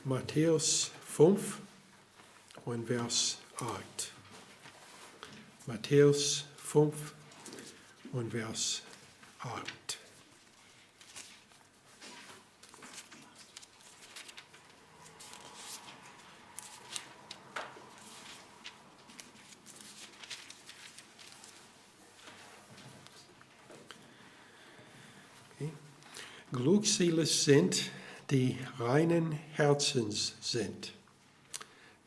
Matthäus 5 und Vers 8. Matthäus 5 und Vers 8. Glückselig sind, die reinen Herzens sind,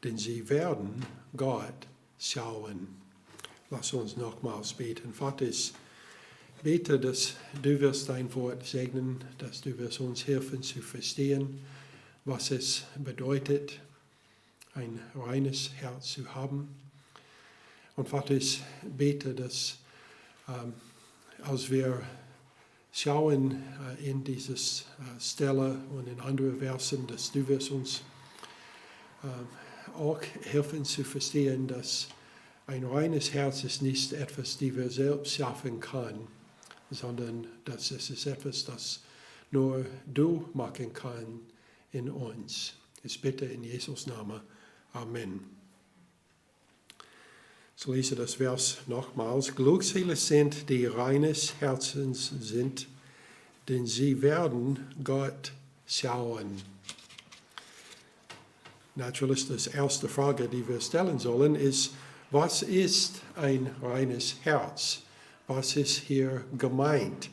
denn sie werden Gott schauen. Lass uns nochmals beten. Vater, ich bete, dass du wirst dein Wort segnen, dass du wirst uns helfen zu verstehen, was es bedeutet, ein reines Herz zu haben. Und Vater, ich bete, dass als wir schauen in dieses Stelle und in andere Versen, dass du wirst uns auch helfen zu verstehen, dass ein reines Herz ist nicht etwas, das wir selbst schaffen können, sondern dass es ist etwas, das nur du machen kannst in uns. Ich bitte in Jesus' Namen. Amen. Ich lese das Vers nochmals. Glückselig sind, die reines Herzens sind, denn sie werden Gott schauen. Natürlich, die erste Frage, die wir stellen sollen, ist, was ist ein reines Herz? Was ist hier gemeint?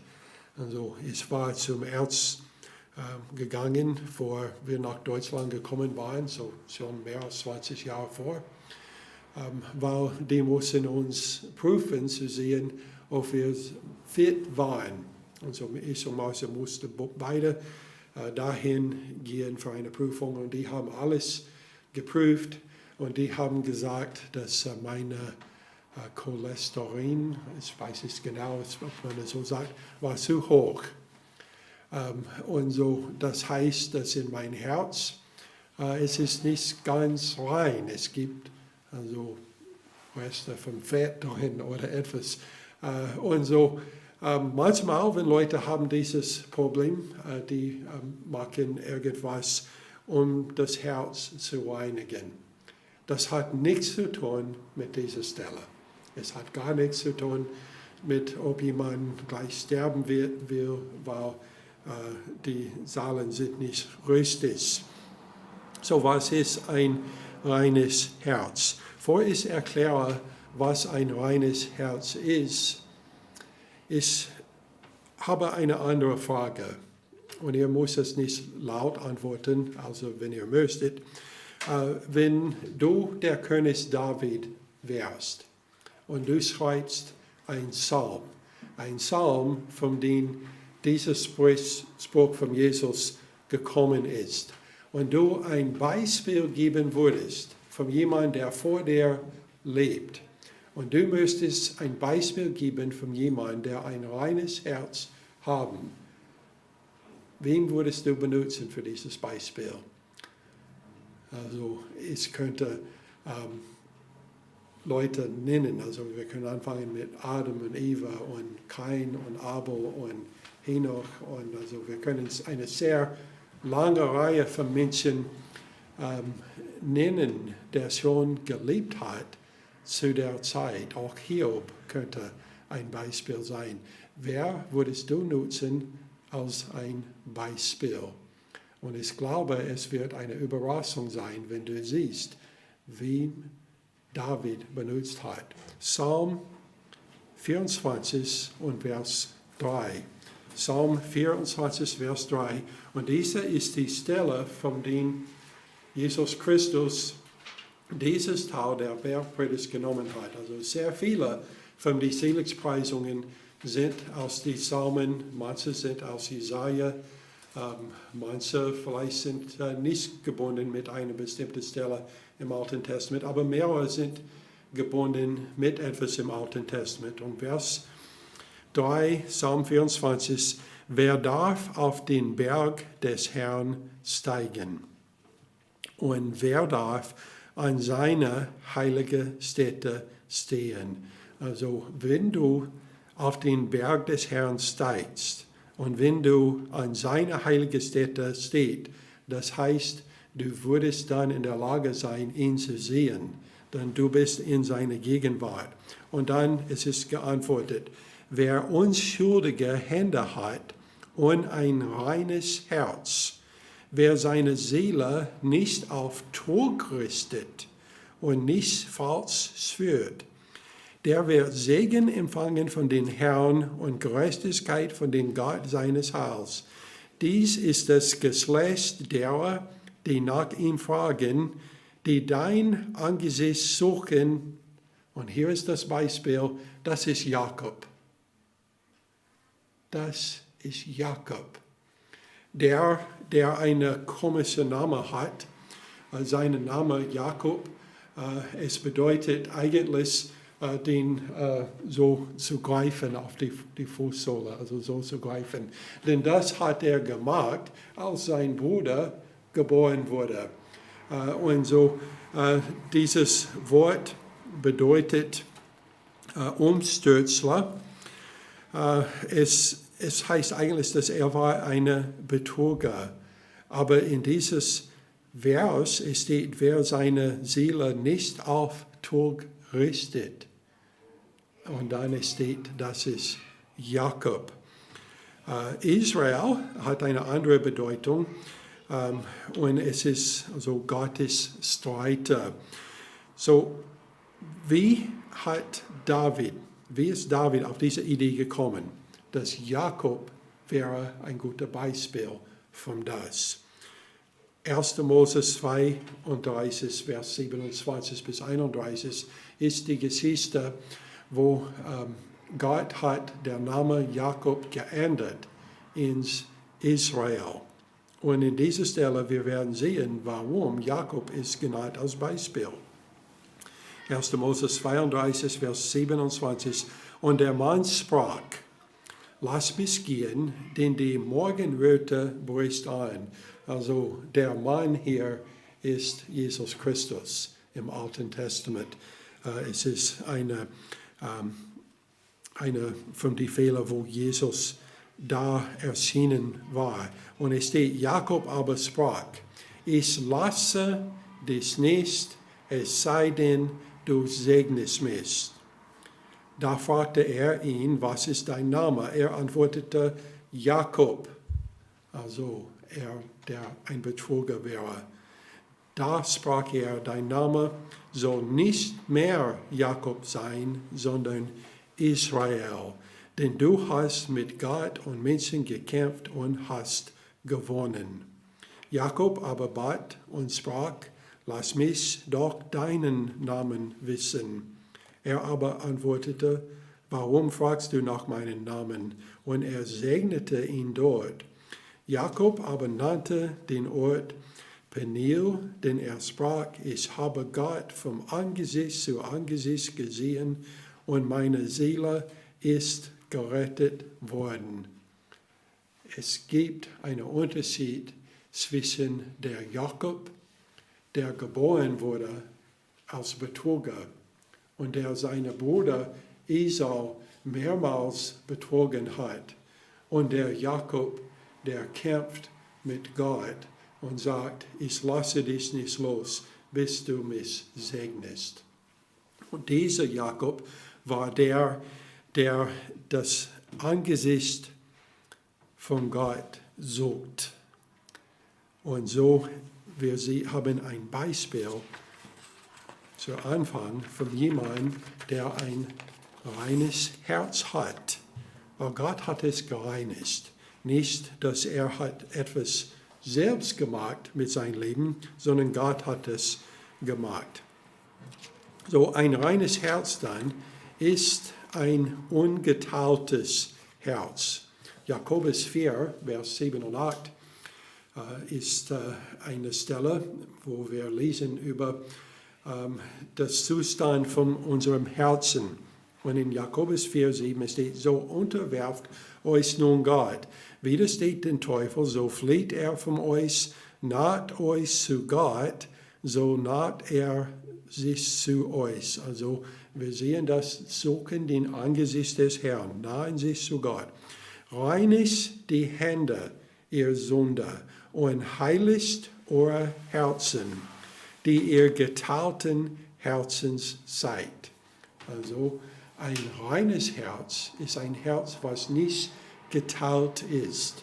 Also, ich war zum Arzt gegangen, bevor wir nach Deutschland gekommen waren, so schon mehr als 20 Jahre vor. Weil die mussten uns prüfen, zu sehen, ob wir fit waren. Und so ich und Marcia mussten beide dahin gehen für eine Prüfung. Und die haben alles geprüft und die haben gesagt, dass meine Cholesterin, ich weiß nicht genau, ob man das so sagt, war zu hoch. Und so, das heißt, dass in mein Herz, es ist nicht ganz rein. Es gibt also Reste vom Fett drin oder etwas. Und so, manchmal, wenn Leute haben dieses Problem, die machen irgendwas, um das Herz zu reinigen. Das hat nichts zu tun mit dieser Stelle. Es hat gar nichts zu tun mit, ob jemand gleich sterben will, weil die Zahlen sind nicht richtig. So, was ist ein reines Herz? Bevor ich erkläre, was ein reines Herz ist, ich habe eine andere Frage. Und ihr müsst es nicht laut antworten, also wenn ihr möchtet. Wenn du der König David wärst und du schreibst ein Psalm, von dem dieser Spruch von Jesus gekommen ist, und du ein Beispiel geben würdest von jemandem, der vor dir lebt, und du müsstest ein Beispiel geben von jemandem, der ein reines Herz haben, wen würdest du benutzen für dieses Beispiel? Also ich könnte Leute nennen, also wir können anfangen mit Adam und Eva und Kain und Abel und Henoch, und also wir können eine sehr lange Reihe von Menschen nennen, der schon gelebt hat zu der Zeit. Auch Hiob könnte ein Beispiel sein. Wer würdest du nutzen als ein Beispiel? Und ich glaube, es wird eine Überraschung sein, wenn du siehst, wen David benutzt hat. Psalm 24 und Vers 3. Psalm 24, Vers 3. Und diese ist die Stelle, von dem Jesus Christus dieses Teil der Bergpredigt genommen hat. Also sehr viele von den Seligspreisungen sind aus den Psalmen, manche sind aus Jesaja, manche vielleicht sind nicht gebunden mit einer bestimmten Stelle im Alten Testament, aber mehrere sind gebunden mit etwas im Alten Testament. Und Vers 3, Psalm 24, wer darf auf den Berg des Herrn steigen? Und wer darf an seiner heiligen Stätte stehen? Also wenn du auf den Berg des Herrn steigst und wenn du an seiner heiligen Stätte stehst, das heißt, du würdest dann in der Lage sein, ihn zu sehen, denn du bist in seiner Gegenwart. Und dann ist es geantwortet, wer unschuldige Hände hat und ein reines Herz, wer seine Seele nicht auf Trug richtet und nicht falsch schwört, der wird Segen empfangen von den Herrn und Gerechtigkeit von dem Gott seines Heils. Dies ist das Geschlecht derer, die nach ihm fragen, die dein Angesicht suchen. Und hier ist das Beispiel, das ist Jakob. Das ist Jakob, der einen komischen Namen hat. Sein Name Jakob, es bedeutet eigentlich, den so zu greifen auf die Fußsohle, also so zu greifen. Denn das hat er gemacht, als sein Bruder geboren wurde. Und so dieses Wort bedeutet Umstürzler. Es heißt eigentlich, dass er war ein Betrüger. Aber in dieses Vers steht, wer seine Seele nicht auf Trug richtet. Und dann steht, das ist Jakob. Israel hat eine andere Bedeutung. Und es ist also Gottes Streiter. So, wie ist David auf diese Idee gekommen, dass Jakob wäre ein gutes Beispiel von das? 1. Mose 32, Vers 27 bis 31 ist die Geschichte, wo Gott hat den Namen Jakob geändert ins Israel. Und in dieser Stelle, wir werden sehen, warum Jakob ist genannt als Beispiel. 1. Mose 32, Vers 27. Und der Mann sprach, lass mich gehen, denn die Morgenröte bricht an. Also der Mann hier ist Jesus Christus im Alten Testament. Es ist eine von den Fällen, wo Jesus da erschienen war. Und es steht, Jakob aber sprach, ich lasse dich nicht, es sei denn, du segnest mich. Da fragte er ihn, was ist dein Name? Er antwortete, Jakob, also der ein Betrüger wäre. Da sprach er, dein Name soll nicht mehr Jakob sein, sondern Israel. Denn du hast mit Gott und Menschen gekämpft und hast gewonnen. Jakob aber bat und sprach, lass mich doch deinen Namen wissen. Er aber antwortete, warum fragst du nach meinem Namen? Und er segnete ihn dort. Jakob aber nannte den Ort Peniel, denn er sprach, ich habe Gott vom Angesicht zu Angesicht gesehen und meine Seele ist gerettet worden. Es gibt einen Unterschied zwischen der Jakob, der geboren wurde als Betrüger, und der seine Bruder Esau mehrmals betrogen hat, und der Jakob, der kämpft mit Gott und sagt, ich lasse dich nicht los, bis du mich segnest. Und dieser Jakob war der das Angesicht von Gott sucht. Und so, wir haben ein Beispiel zu Anfang von jemandem, der ein reines Herz hat. Aber Gott hat es gereinigt. Nicht, dass er hat etwas selbst gemacht mit seinem Leben, sondern Gott hat es gemacht. So ein reines Herz dann ist ein ungeteiltes Herz. Jakobus 4, Vers 7 und 8 ist eine Stelle, wo wir lesen über das Zustand von unserem Herzen. Und in Jakobus 4, 7 steht, so unterwerft euch nun Gott. Widersteht den Teufel, so flieht er von euch, naht euch zu Gott, so naht er sich zu euch. Also wir sehen das Suchen den Angesicht des Herrn, nahen sich zu Gott. Reinigt die Hände, ihr Sünde, und heiligt eure Herzen, die ihr geteilten Herzens seid. Also ein reines Herz ist ein Herz, was nicht geteilt ist.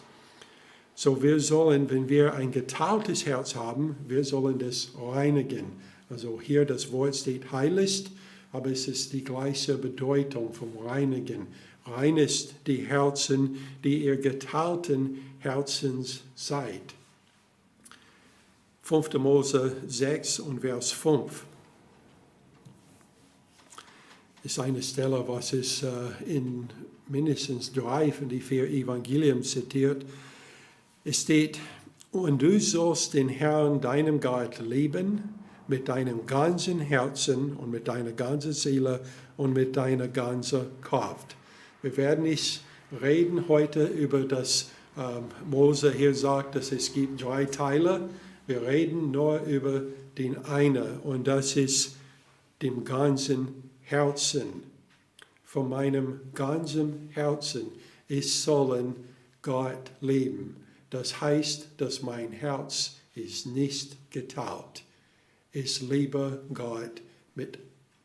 So wir sollen, wenn wir ein geteiltes Herz haben, wir sollen das reinigen. Also hier das Wort steht heiligt, aber es ist die gleiche Bedeutung vom Reinigen. Reinigt die Herzen, die ihr geteilten Herzens seid. 5. Mose 6 und Vers 5 ist eine Stelle, was es in mindestens 3 von den 4 Evangelien zitiert. Es steht, und du sollst den Herrn, deinem Gott, lieben mit deinem ganzen Herzen und mit deiner ganzen Seele und mit deiner ganzen Kraft. Wir werden nicht reden heute über das, Mose hier sagt, dass es gibt 3 Teile. Wir reden nur über den einen und das ist dem ganzen Herzen. Von meinem ganzen Herzen. Ich soll Gott lieben. Das heißt, dass mein Herz ist nicht geteilt. Ich liebe Gott mit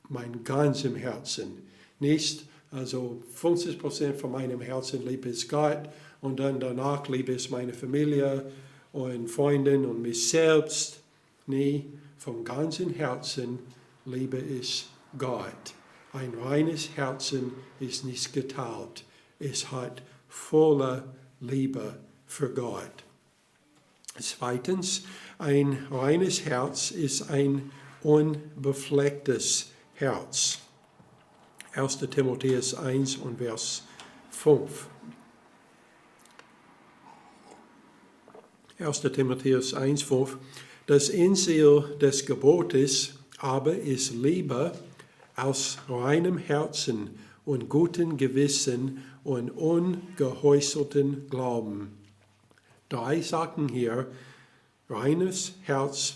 meinem ganzen Herzen. Nicht, also 50% von meinem Herzen liebe ich Gott und dann danach liebe ich meine Familie und Freunde und mich selbst. Nee, vom ganzen Herzen liebe ich Gott. Ein reines Herzen ist nicht geteilt. Es hat volle Liebe für Gott. Zweitens, ein reines Herz ist ein unbeflecktes Herz. 1. Timotheus 1 und Vers 5. 1. Timotheus 1, 5. Das Endziel des Gebotes aber ist Liebe aus reinem Herzen und gutem Gewissen und ungeheuchelten Glauben. 3 Sachen hier: reines Herz,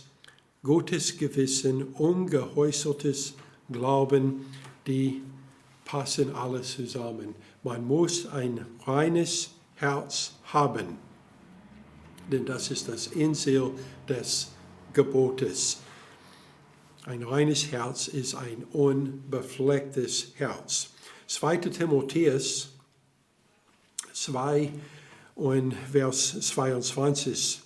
gutes Gewissen, ungeheucheltes Glauben, die passen alle zusammen. Man muss ein reines Herz haben, denn das ist das Endziel des Gebotes. Ein reines Herz ist ein unbeflecktes Herz. 2. Timotheus 2 und Vers 22.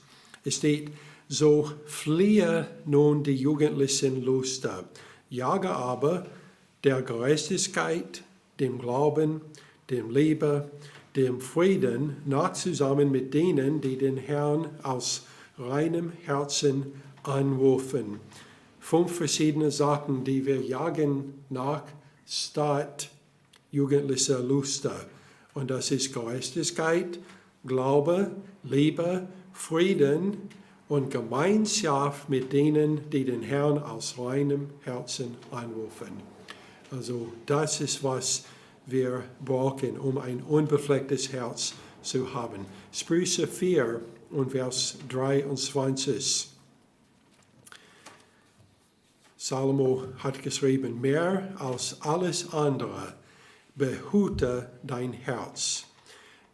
Es steht, so fliehe nun die jugendlichen Lüste, jage aber der Gerechtigkeit, dem Glauben, dem Liebe, dem Frieden nach zusammen mit denen, die den Herrn aus reinem Herzen anrufen. 5 verschiedene Sachen, die wir jagen nach statt jugendlicher Lüste. Und das ist Gerechtigkeit, Glaube, Liebe, Frieden und Gemeinschaft mit denen, die den Herrn aus reinem Herzen anrufen. Also das ist, was wir brauchen, um ein unbeflecktes Herz zu haben. Sprüche 4 und Vers 23. Salomo hat geschrieben, mehr als alles andere behüte dein Herz,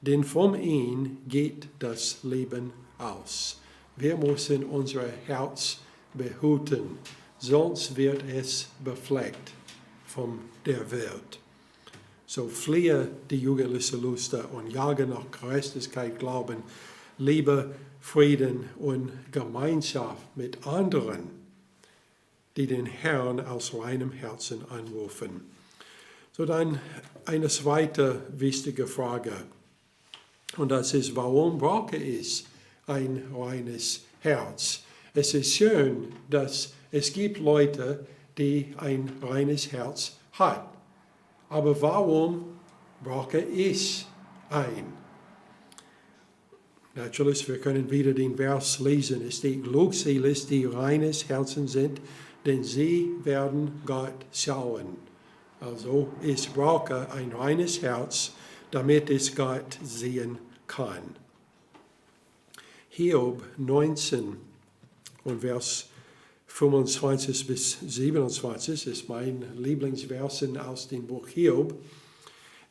denn von ihm geht das Leben aus. Wir müssen unser Herz behüten, sonst wird es befleckt von der Welt. So fliehe die jugendliche Lüste und jage nach Gerechtigkeit, Glauben, Liebe, Frieden und Gemeinschaft mit anderen, die den Herrn aus reinem Herzen anrufen. So dann eine zweite wichtige Frage. Und das ist, warum brauche ich ein reines Herz? Es ist schön, dass es gibt Leute, die ein reines Herz haben. Aber warum brauche ich ein? Natürlich, wir können wieder den Vers lesen. Es steht, glückselig, die reines Herzen sind, denn sie werden Gott schauen. Also ich brauche ein reines Herz, damit ich Gott sehen kann. Hiob 19 und Vers 25 bis 27 ist mein Lieblingsversen aus dem Buch Hiob.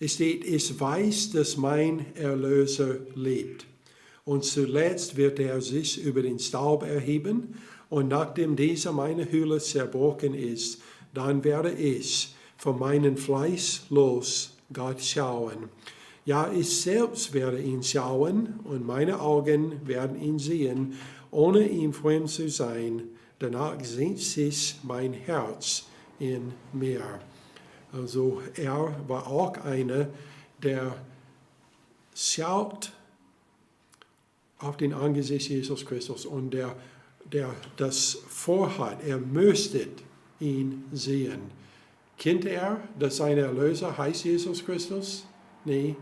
Es steht, ich weiß, dass mein Erlöser lebt Und zuletzt wird er sich über den Staub erheben. Und nachdem dieser meine Hülle zerbrochen ist, dann werde ich von meinem Fleiß los Gott schauen. Ja, ich selbst werde ihn schauen und meine Augen werden ihn sehen, ohne ihm fremd zu sein. Danach sehnt sich mein Herz in mir. Also er war auch einer, der schaut auf den Angesicht Jesus Christus und der das vorhat. Er möchte ihn sehen. Kennt er, dass sein Erlöser heißt Jesus Christus? Nee,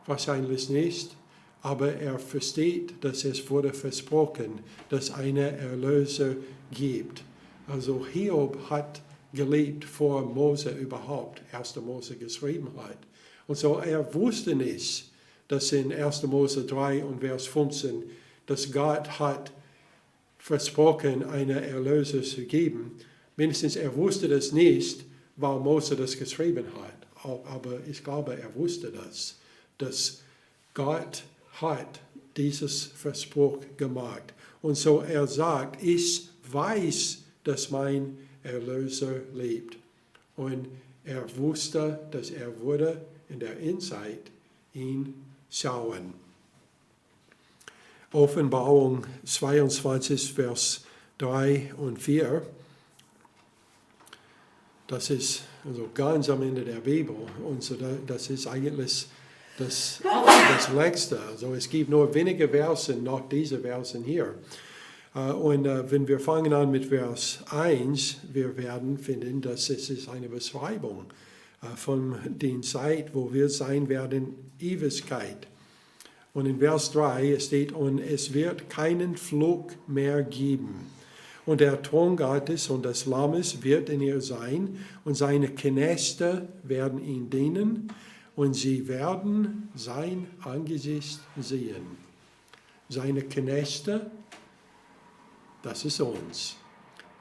wahrscheinlich nicht. Aber er versteht, dass es wurde versprochen, dass eine Erlöser gibt. Also Hiob hat gelebt, vor Mose überhaupt 1. Mose geschrieben hat. Und so er wusste nicht, dass in 1. Mose 3 und Vers 15, dass Gott hat versprochen, eine Erlöser zu geben. Mindestens er wusste das nicht, weil Mose das geschrieben hat. Aber ich glaube, er wusste das, dass Gott hat dieses Verspruch gemacht. Und so er sagt, ich weiß, dass mein Erlöser lebt. Und er wusste, dass er würde in der Endzeit ihn schauen. Offenbarung 22, Vers 3 und 4. Das ist also ganz am Ende der Bibel. Und so das ist eigentlich das Letzte. Also es gibt nur wenige Verse, noch diese Versen hier. Und wenn wir fangen an mit Vers 1, wir werden finden, dass es ist eine Beschreibung von der Zeit, wo wir sein werden, Ewigkeit. Und in Vers 3 steht, und es wird keinen Fluch mehr geben. Und der Thron Gottes und des Lammes wird in ihr sein, und seine Knechte werden ihn dienen, und sie werden sein Angesicht sehen. Seine Knechte, das ist uns.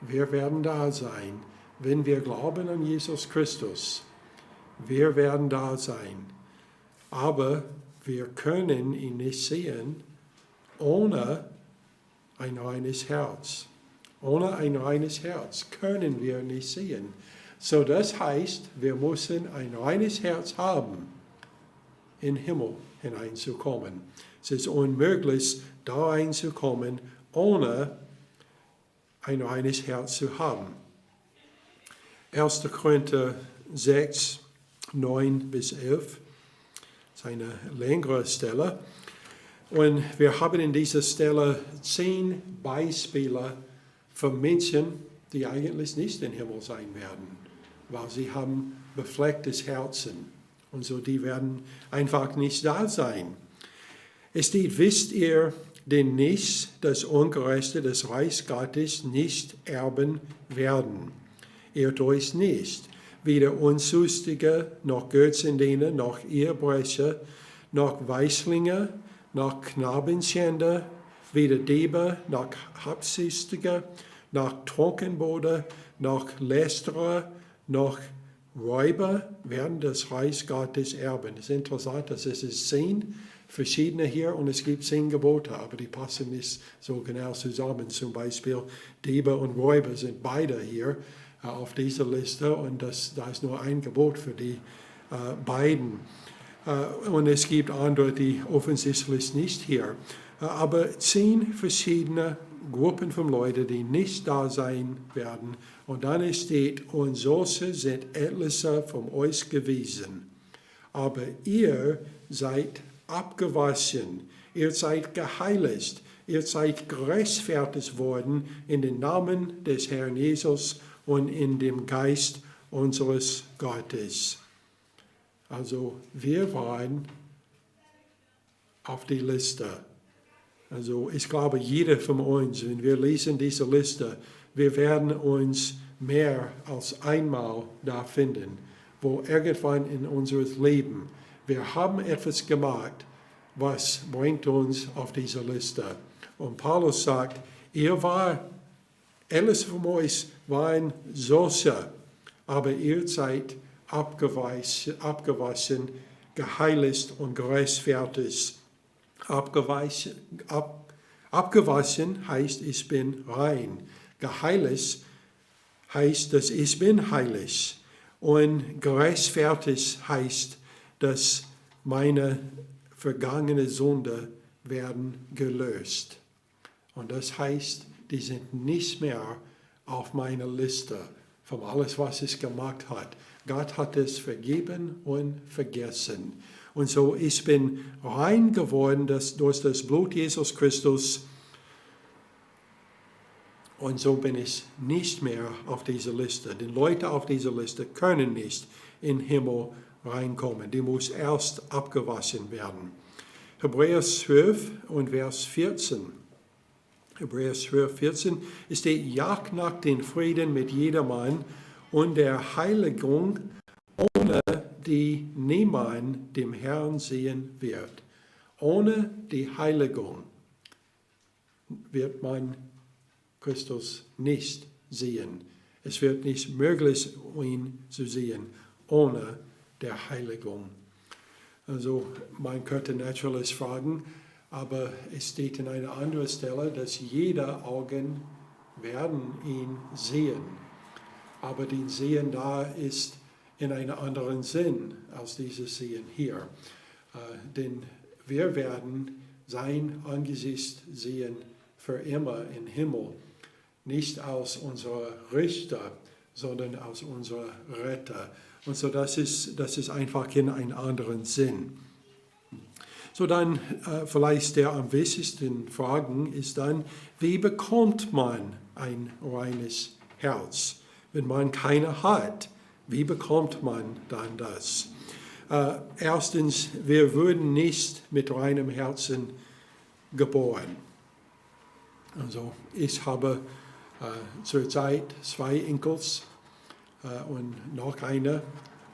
Wir werden da sein, wenn wir glauben an Jesus Christus. Wir werden da sein. Aber wir können ihn nicht sehen ohne ein reines Herz. Ohne ein reines Herz können wir nicht sehen. So das heißt, wir müssen ein reines Herz haben, in den Himmel hineinzukommen. Es ist unmöglich, da reinzukommen, ohne ein reines Herz zu haben. 1. Korinther 6, 9 bis 11. Das ist eine längere Stelle. Und wir haben in dieser Stelle 10 Beispiele für Menschen, die eigentlich nicht im Himmel sein werden, weil sie haben beflecktes Herzen. Und so, die werden einfach nicht da sein. Es steht, wisst ihr denn nicht, dass Ungerechte des Reichs Gottes nicht erben werden? Irrt euch nicht. Weder Unzüchtige, noch Götzendiener, noch Ehebrecher, noch Weichlinge, noch Knabenschänder, weder Diebe, noch Habsüchtige, noch Trunkenbote, noch Lästerer, noch Räuber werden das Reich Gottes erben. Es ist interessant, dass es 10 verschiedene hier und es gibt 10 Gebote, aber die passen nicht so genau zusammen. Zum Beispiel Diebe und Räuber sind beide hier auf dieser Liste und da ist nur ein Gebot für die beiden. Und es gibt andere, die offensichtlich nicht hier. Aber 10 verschiedene Gruppen von Leuten, die nicht da sein werden. Und dann steht, und solche sind etliche von euch gewesen. Aber ihr seid abgewaschen, ihr seid geheiligt, ihr seid gerechtfertigt worden in den Namen des Herrn Jesus und in dem Geist unseres Gottes. Also wir waren auf die Liste. Also ich glaube, jeder von uns, wenn wir lesen diese Liste, wir werden uns mehr als einmal da finden, wo irgendwann in unserem Leben, wir haben etwas gemacht, was bringt uns auf diese Liste. Und Paulus sagt, alles von euch waren solche, aber ihr seid abgewaschen, geheiligt und gerechtfertigt Abgewaschen heißt, ich bin rein. Geheiligt heißt, dass ich bin heilig. Und gerechtfertigt heißt, dass meine vergangene Sünde werden gelöst. Und das heißt, die sind nicht mehr auf meiner Liste von alles, was ich gemacht habe. Gott hat es vergeben und vergessen. Und so, ich bin rein geworden durch das Blut Jesus Christus. Und so bin ich nicht mehr auf dieser Liste. Die Leute auf dieser Liste können nicht in den Himmel reinkommen. Die muss erst abgewaschen werden. Hebräer 12 und Vers 14. Hebräer 12, 14 ist die Jagd nach dem Frieden mit jedermann und der Heiligung, ohne die niemand dem Herrn sehen wird. Ohne die Heiligung wird man Christus nicht sehen. Es wird nicht möglich, ihn zu sehen, ohne der Heiligung. Also man könnte natürlich fragen, aber es steht in einer anderen Stelle, dass jede Augen werden ihn sehen. Aber die Sehen da ist in einem anderen Sinn als dieses Sehen hier. Denn wir werden sein Angesicht sehen für immer im Himmel. Nicht als unser Richter, sondern als unser Retter. Und so das ist einfach in einem anderen Sinn. So dann vielleicht der am wichtigsten Fragen ist dann, wie bekommt man ein reines Herz? Wenn man keine hat, wie bekommt man dann das? Erstens, wir wurden nicht mit reinem Herzen geboren. Also ich habe zurzeit 2 Enkels und noch einer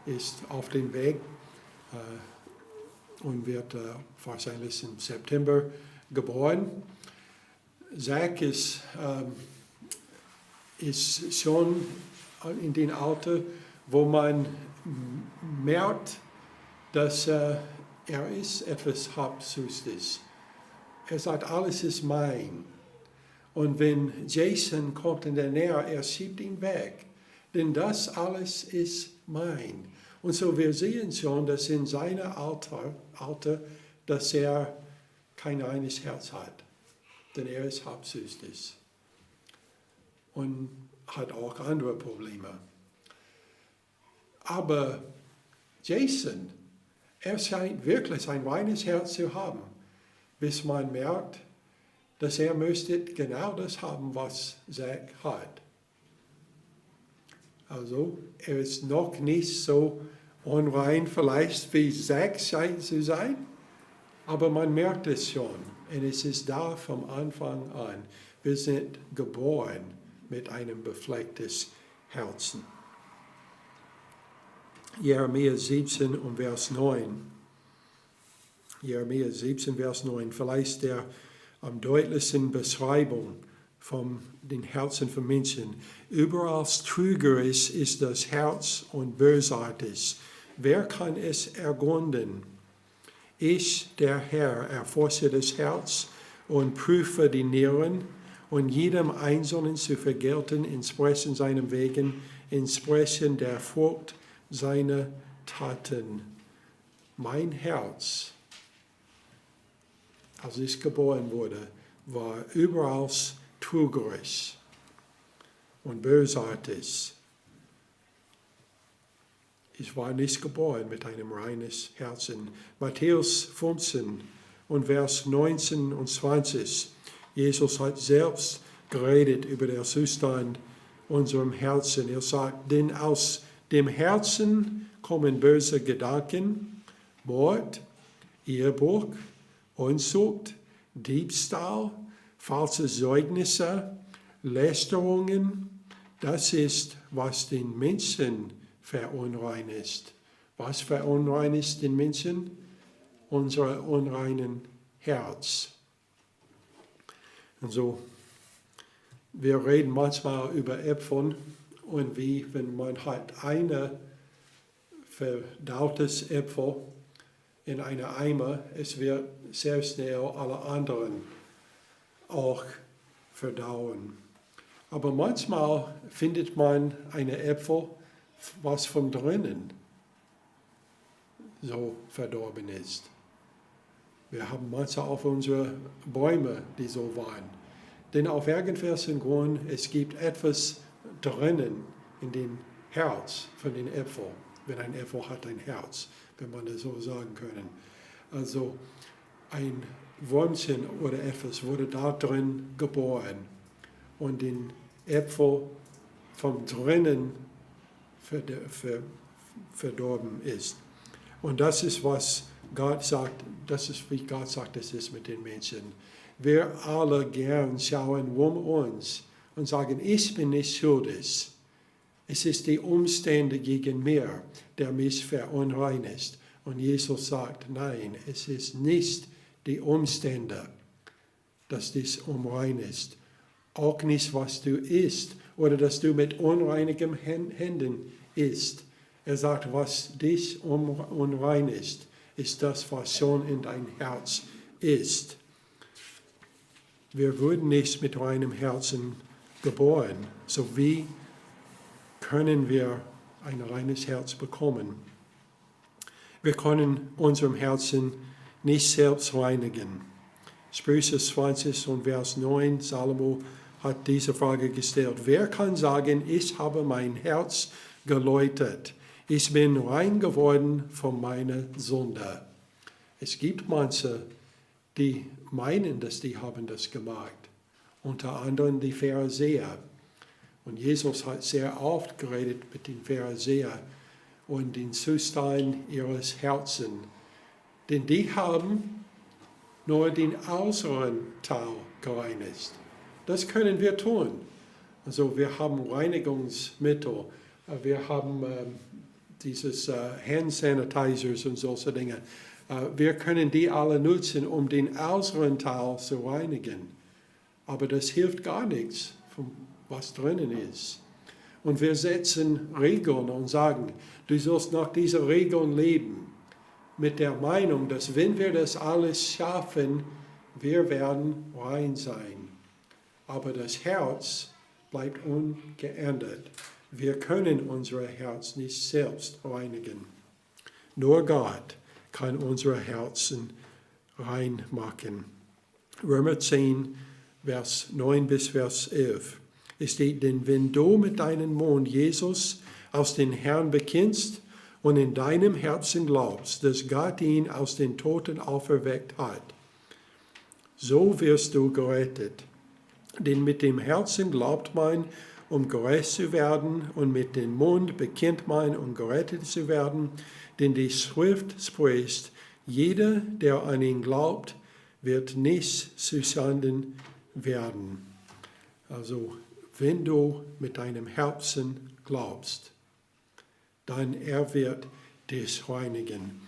ist auf dem Weg und wird wahrscheinlich im September geboren. Zach ist schon in dem Alter, wo man merkt, dass er ist etwas Habsüchtiges. Er sagt, alles ist mein. Und wenn Jason kommt in der Nähe, er schiebt ihn weg. Denn das alles ist mein. Und so wir sehen schon, dass in seinem Alter, dass er kein reines Herz hat. Denn er ist habsüchtig. Und hat auch andere Probleme. Aber Jason, er scheint wirklich ein reines Herz zu haben, bis man merkt, dass er möchte genau das haben, was Zach hat. Also er ist noch nicht so unrein vielleicht, wie Zach scheint zu sein, aber man merkt es schon. Und es ist da vom Anfang an. Wir sind geboren mit einem befleckten Herzen. Jeremia 17 und Vers 9. Jeremia 17, Vers 9. Vielleicht der am deutlichsten Beschreibung von den Herzen von Menschen. Überall trügerisch ist das Herz und bösartig. Wer kann es ergründen? Ich, der Herr, erforsche das Herz und prüfe die Nieren, und jedem Einzelnen zu vergelten, entsprechend seinen Wegen, entsprechend der Frucht seiner Taten. Mein Herz, als ich geboren wurde, war überall trügerisch und bösartig. Ich war nicht geboren mit einem reinen Herzen. Matthäus 15 und Vers 19 und 20. Jesus hat selbst geredet über den Zustand unserem Herzen. Er sagt, denn aus dem Herzen kommen böse Gedanken, Mord, Ehebruch, Unzucht, Diebstahl, falsche Zeugnisse, Lästerungen. Das ist, was den Menschen verunreinigt. Was verunreinigt den Menschen? Unser unreinen Herz. Und so, wir reden manchmal über Äpfel und wie, wenn man hat eine verdautes Äpfel, in einen Eimer, es wird sehr schnell alle anderen auch verdauen. Aber manchmal findet man einen Äpfel, was von drinnen so verdorben ist. Wir haben manchmal auf unsere Bäume, die so waren. Denn auf irgendwelchen Grund, es gibt etwas drinnen in dem Herz von den Äpfeln. Wenn ein Äpfel hat ein Herz, wenn man das so sagen können. Also ein Würmchen oder etwas wurde da drin geboren und den Äpfel von drinnen verdorben ist. Und das ist, was Gott sagt, das ist, wie Gott sagt, es ist mit den Menschen. Wir alle gern schauen um uns und sagen, ich bin nicht schuldig. Es ist die Umstände gegen mir, der mich verunreinigt. Und Jesus sagt, nein, es ist nicht die Umstände, dass dich unreinigt. Auch nicht, was du isst oder dass du mit unreinigen Händen isst. Er sagt, was dich unreinigt, ist das, was schon in dein Herz ist. Wir wurden nicht mit reinem Herzen geboren. So wie können wir ein reines Herz bekommen? Wir können unserem Herzen nicht selbst reinigen. Sprüche 20 und Vers 9, Salomo hat diese Frage gestellt. Wer kann sagen, ich habe mein Herz geläutert? Ich bin rein geworden von meiner Sünde. Es gibt manche, die meinen, dass die haben das gemacht. Unter anderem die Pharisäer. Und Jesus hat sehr oft geredet mit den Pharisäern und den Zustand ihres Herzens. Denn die haben nur den äußeren Teil gereinigt. Das können wir tun. Also wir haben Reinigungsmittel, wir haben dieses Hand Sanitizers und solche Dinge. Wir können die alle nutzen, um den äußeren Teil zu reinigen. Aber das hilft gar nichts, was drinnen ist. Und wir setzen Regeln und sagen, du sollst nach dieser Regeln leben. Mit der Meinung, dass wenn wir das alles schaffen, wir werden rein sein. Aber das Herz bleibt ungeändert. Wir können unser Herz nicht selbst reinigen. Nur Gott kann unsere Herzen rein machen. Römer 10, Vers 9 bis Vers 11. Es steht, denn wenn du mit deinem Mund Jesus als den Herrn bekennst und in deinem Herzen glaubst, dass Gott ihn aus den Toten auferweckt hat, so wirst du gerettet. Denn mit dem Herzen glaubt man, um gerecht zu werden, und mit dem Mund bekennt man, um gerettet zu werden. Denn die Schrift spricht, jeder, der an ihn glaubt, wird nicht zuschanden werden. Also, wenn du mit deinem Herzen glaubst, dann wird dich reinigen.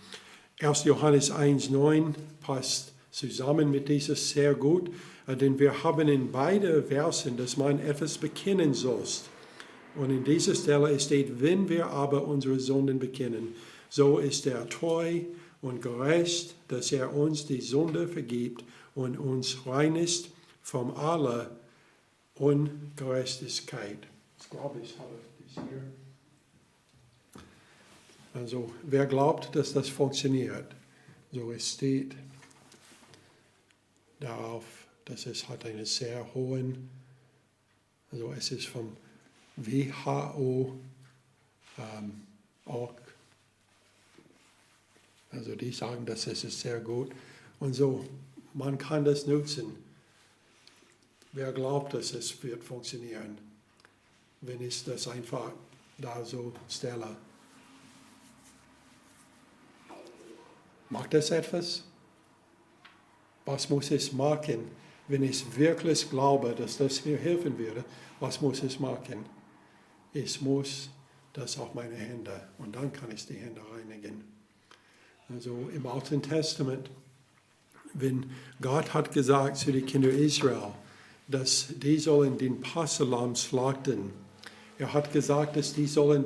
1. Johannes 1,9 passt zusammen mit dieses sehr gut, denn wir haben in beiden Versen, dass man etwas bekennen soll. Und in dieser Stelle steht, wenn wir aber unsere Sünden bekennen, so ist er treu und gerecht, dass er uns die Sünde vergibt und uns reinigt von aller Ungerechtigkeit. Ich glaube, ich habe das hier. Also, wer glaubt, dass das funktioniert? So, es steht darauf, dass es hat einen sehr hohen, also es ist vom WHO auch, also die sagen, dass es ist sehr gut. Und so, man kann das nutzen. Wer glaubt, dass es wird funktionieren, wenn ich das einfach da so stelle? Macht das etwas? Was muss ich machen, wenn ich wirklich glaube, dass das mir helfen würde? Was muss ich machen? Ich muss das auf meine Hände und dann kann ich die Hände reinigen. Also im Alten Testament, wenn Gott hat gesagt zu den Kindern Israel, dass die sollen den Passahlamm schlachten. Er hat gesagt, dass die sollen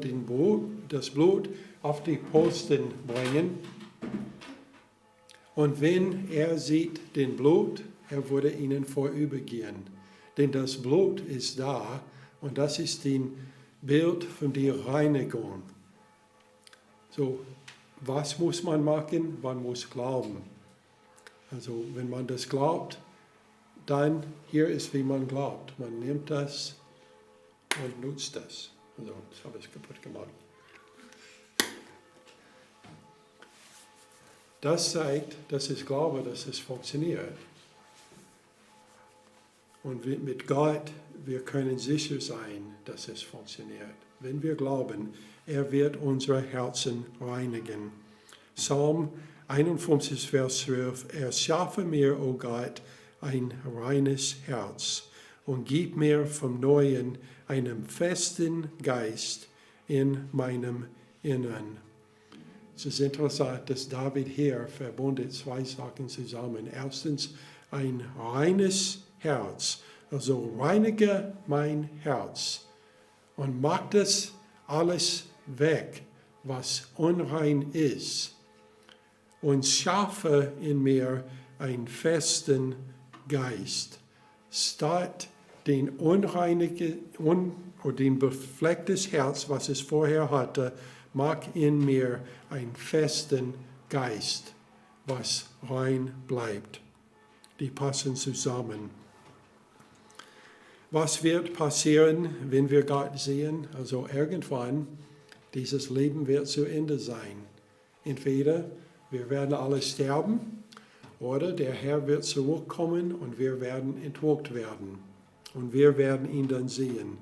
das Blut auf die Posten bringen Und wenn er sieht den Blut, er würde ihnen vorübergehen. Denn das Blut ist da und das ist ein Bild von der Reinigung. So, was muss man machen? Man muss glauben. Also wenn man das glaubt, dann hier ist, wie man glaubt. Man nimmt das und nutzt das. Also, das habe ich kaputt gemacht. Das zeigt, dass ich glaube, dass es funktioniert. Und mit Gott, wir können sicher sein, dass es funktioniert. Wenn wir glauben, er wird unsere Herzen reinigen. Psalm 51, Vers 12. Erschaffe mir, o Gott, ein reines Herz und gib mir vom Neuen einen festen Geist in meinem Innern. Es ist interessant, dass David hier verbindet zwei Sachen zusammen. Erstens ein reines Herz, also reinige mein Herz und mach das alles weg, was unrein ist und schaffe in mir einen festen Geist, statt den den beflecktes Herz, was es vorher hatte, mach in mir einen festen Geist, was rein bleibt. Die passen zusammen. Was wird passieren, wenn wir Gott sehen? Also irgendwann, dieses Leben wird zu Ende sein. Entweder wir werden alle sterben oder der Herr wird zurückkommen und wir werden entrückt werden. Und wir werden ihn dann sehen.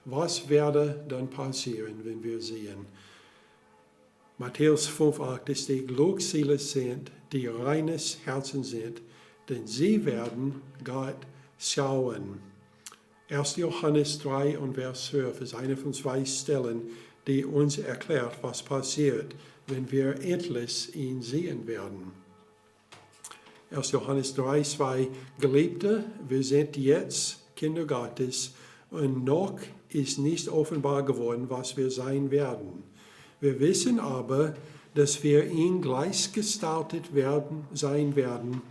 Was werde dann passieren, wenn wir sehen? Matthäus 5,8 ist die glückselig sind, die reines Herzen sind, denn sie werden Gott schauen. 1. Johannes 3 und Vers 12 ist eine von zwei Stellen, die uns erklärt, was passiert, wenn wir endlich ihn sehen werden. 1. Johannes 3, 2, Geliebte, wir sind jetzt Kinder Gottes und noch ist nicht offenbar geworden, was wir sein werden. Wir wissen aber, dass wir ihn gleichgestaltet sein werden,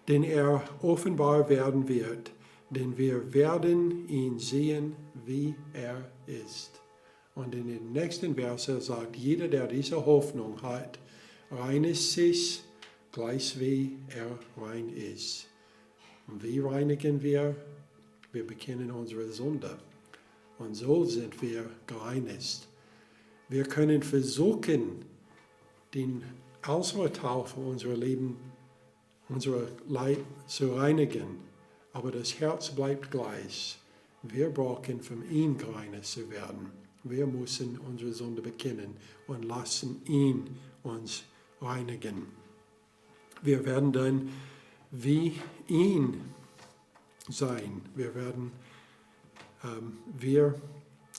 denn er offenbar werden wird. Denn wir werden ihn sehen, wie er ist. Und in den nächsten Versen sagt, jeder, der diese Hoffnung hat, reinigt sich, gleich wie er rein ist. Und wie reinigen wir? Wir bekennen unsere Sünde. Und so sind wir gereinigt. Wir können versuchen, den Ausvertaufe unserer Leben, unser Leib zu reinigen. Aber das Herz bleibt gleich. Wir brauchen von ihm gereinigt zu werden. Wir müssen unsere Sünde bekennen und lassen ihn uns reinigen. Wir werden dann wie ihn sein. Wir werden,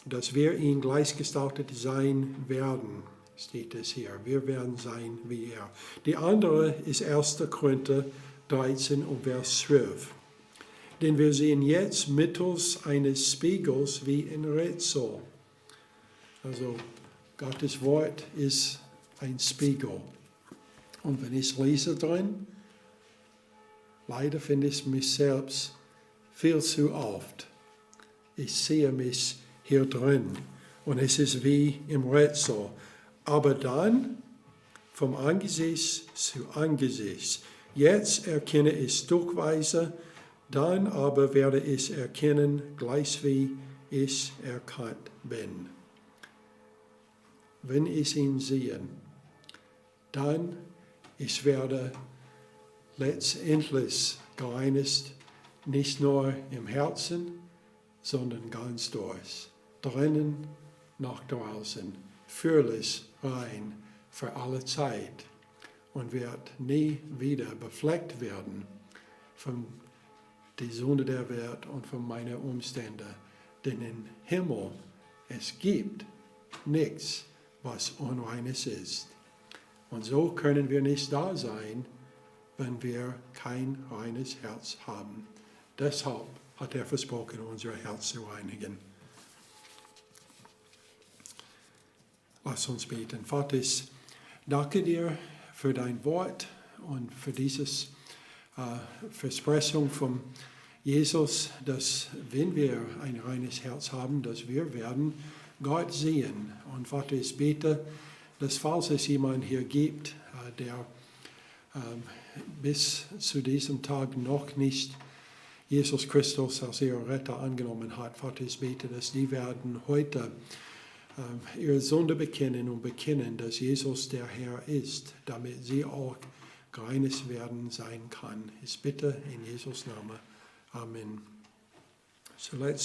dass wir ihn gleichgestaltet sein werden, steht es hier. Wir werden sein wie er. Die andere ist 1. Korinther 13 und Vers 12. Denn wir sehen jetzt mittels eines Spiegels wie in Rätsel. Also Gottes Wort ist ein Spiegel. Und wenn ich lese drin, leider finde ich mich selbst viel zu oft. Ich sehe mich hier drin und es ist wie im Rätsel. Aber dann vom Angesicht zu Angesicht. Jetzt erkenne ich stückweise, dann aber werde ich erkennen, gleich wie ich erkannt bin. Wenn ich ihn sehe, dann ich werde letztendlich gereinigt, nicht nur im Herzen, sondern ganz durch. Drinnen nach draußen, völlig rein für alle Zeit und wird nie wieder befleckt werden von die Sünde der Welt und von meinen Umständen. Denn im Himmel, es gibt nichts, was unreines ist. Und so können wir nicht da sein, wenn wir kein reines Herz haben. Deshalb hat er versprochen, unser Herz zu reinigen. Lass uns beten. Vater, ich danke dir für dein Wort und für dieses Versprechung von Jesus, dass wenn wir ein reines Herz haben, dass wir werden Gott sehen. Und Vater, ich bete, dass falls es jemanden hier gibt, der bis zu diesem Tag noch nicht Jesus Christus als ihren Retter angenommen hat, Vater, ich bete, dass die werden heute ihre Sünde bekennen und bekennen, dass Jesus der Herr ist, damit sie auch reines werden sein kann. Ich bitte in Jesus' Namen. Amen. So let's